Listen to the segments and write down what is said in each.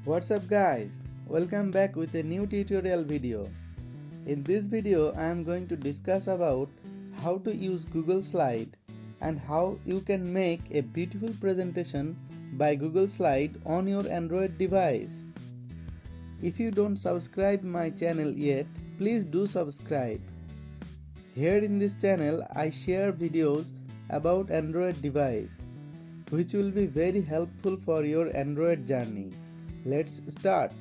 What's up guys? Welcome back with a new tutorial video. In this video I am going to discuss about how to use Google Slide and how you can make a beautiful presentation by Google Slide on your Android device. If you don't subscribe my channel yet, please do subscribe. Here in this channel I share videos about Android device which will be very helpful for your Android journey. Let's start.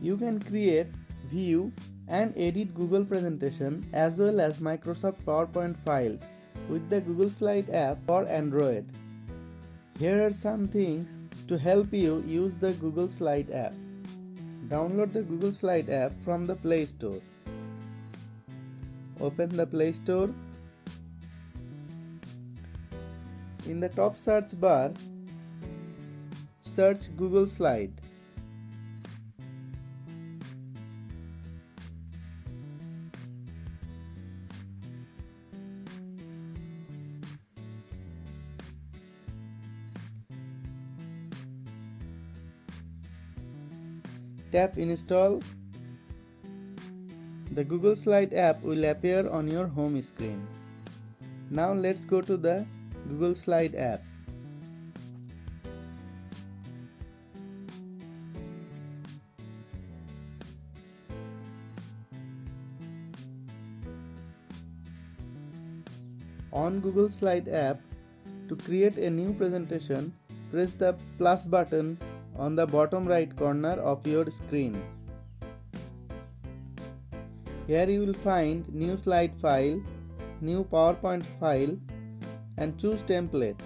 You can create, view and edit Google presentation as well as Microsoft PowerPoint files with the Google Slide app for Android. Here are some things to help you use the Google Slide app. Download the Google Slide app from the Play Store. Open the Play Store. In the top search bar, search Google Slide. Tap Install. The Google Slide app will appear on your home screen. Now let's go to the Google Slide app. On Google Slide app, to create a new presentation, press the plus button on the bottom right corner of your screen. Here you will find new slide file, new PowerPoint file and choose template.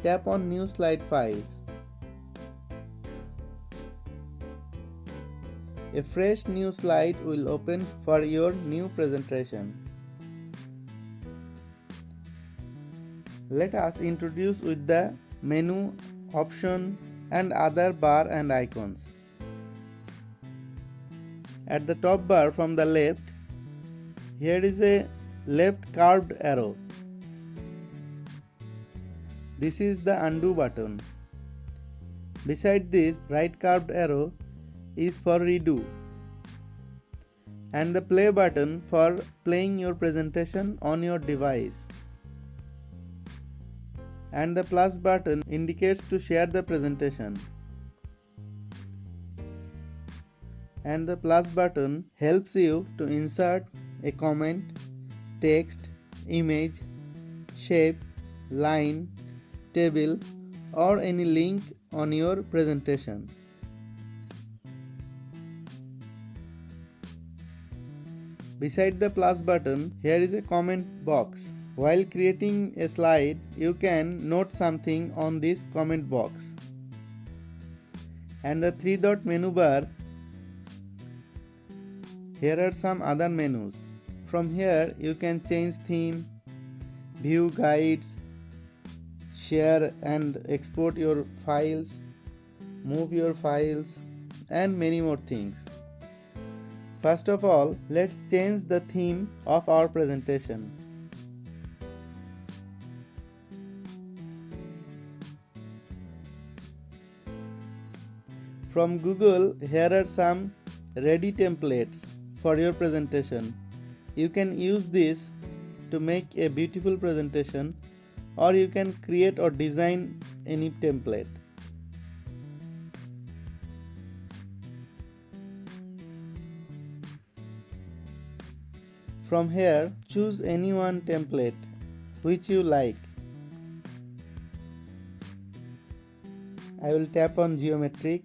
Tap on new slide files. A fresh new slide will open for your new presentation. Let us introduce with the menu, option and other bar and icons. At the top bar from the left, here is a left curved arrow. This is the undo button. Beside this, right curved arrow is for redo. And the play button for playing your presentation on your device. And the plus button indicates to share the presentation. And the plus button helps you to insert a comment, text, image, shape, line, table or any link on your presentation. Beside the plus button, here is a comment box. While creating a slide, you can note something on this comment box. And the 3-dot menu bar, here are some other menus. From here, you can change theme, view guides, share and export your files, move your files and many more things. First of all, let's change the theme of our presentation. From Google, here are some ready templates for your presentation. You can use this to make a beautiful presentation, or you can create or design any template. From here, choose any one template which you like. I will tap on geometric.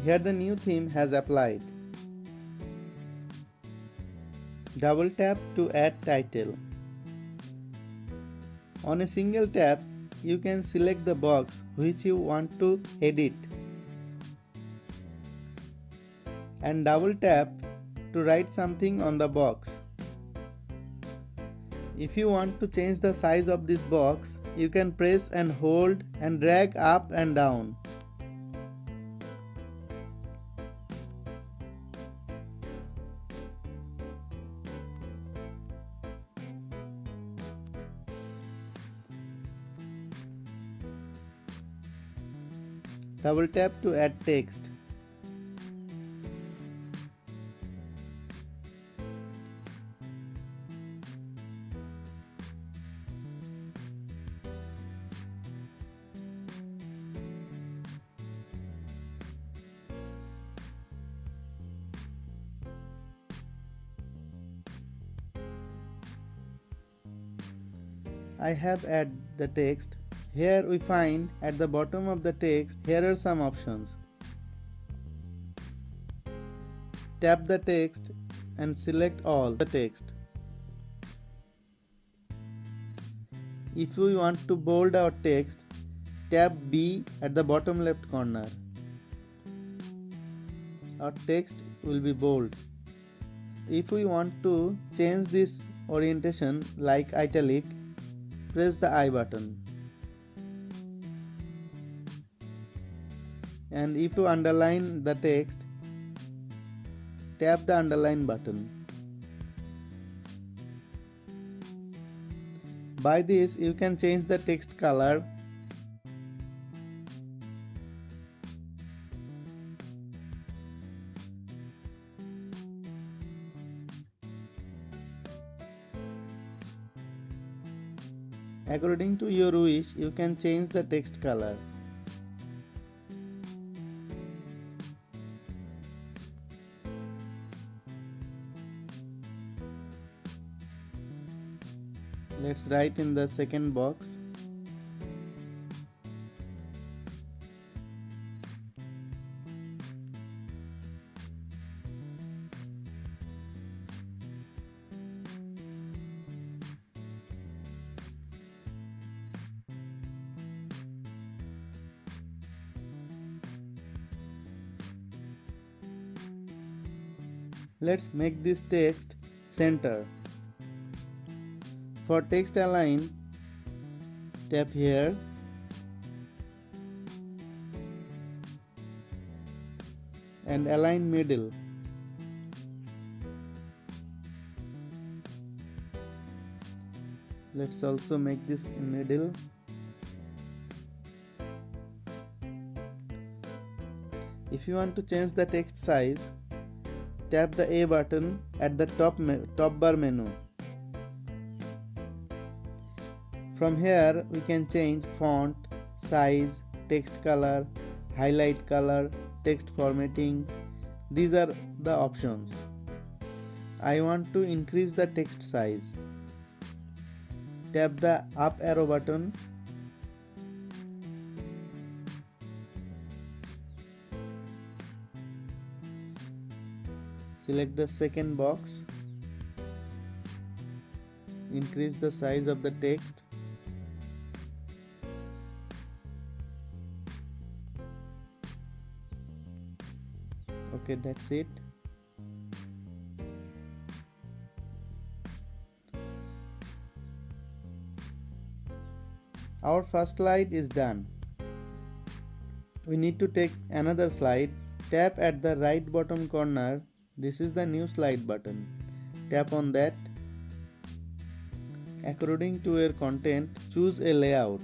Here the new theme has applied. Double tap to add title. On a single tap, you can select the box which you want to edit. And double tap to write something on the box. If you want to change the size of this box, you can press and hold and drag up and down. Double tap to add text. I have added the text. Here we find at the bottom of the text, here are some options. Tap the text and select all the text. If we want to bold our text, tap B at the bottom left corner. Our text will be bold. If we want to change this orientation like italic, press the I button. And if to underline the text, tap the underline button. By this, you can change the text color. According to your wish, you can change the text color. Let's write in the second box. Let's make this text center. For text align, tap here. And align middle. Let's also make this in middle. If you want to change the text size, tap the A button at the top bar menu. From here we can change font, size, text color, highlight color, text formatting. These are the options. I want to increase the text size. Tap the up arrow button. Select the second box. Increase the size of the text. Okay, that's it. Our first slide is done. We need to take another slide. Tap at the right bottom corner. This is the new slide button. Tap on that. According to your content, choose a layout.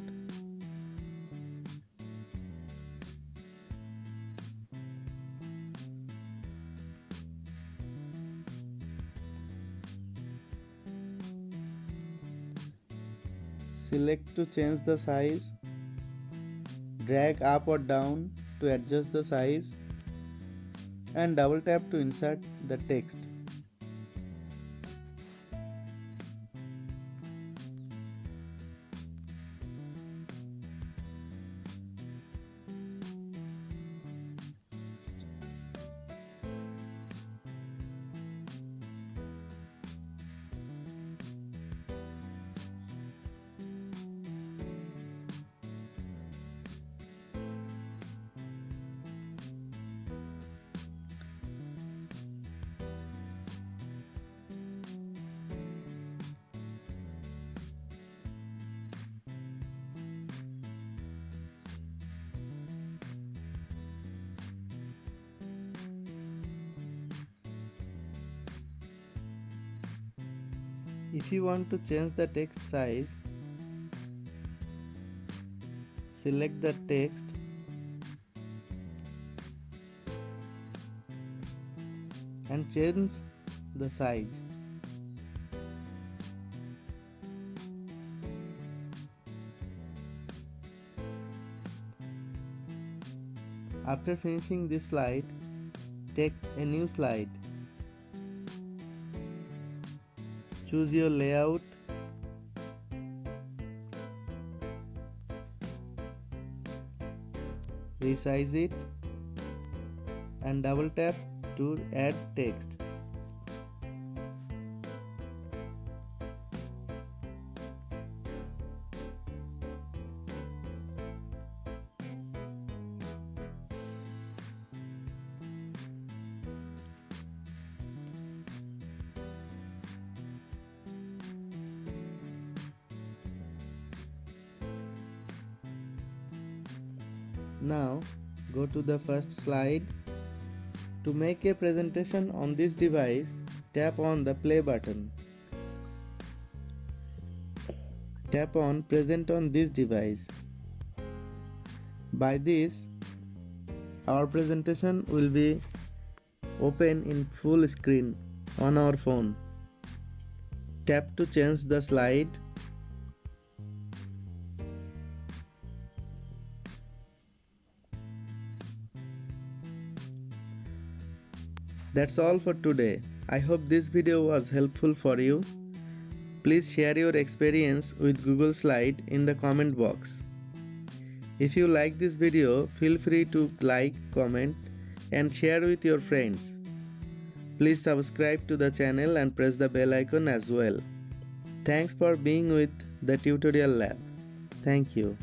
Select to change the size. Drag up or down to adjust the size. And double tap to insert the text. If you want to change the text size, select the text and change the size. After finishing this slide, take a new slide. Choose your layout. Resize it and double tap to add text. Now go to the first slide. To make a presentation on this device, tap on the play button. Tap on present on this device. By this, our presentation will be open in full screen on our phone. Tap to change the slide. That's all for today. I hope this video was helpful for you. Please share your experience with Google Slide in the comment box. If you like this video, feel free to like, comment, and share with your friends. Please subscribe to the channel and press the bell icon as well. Thanks for being with the Tutorial Lab. Thank you.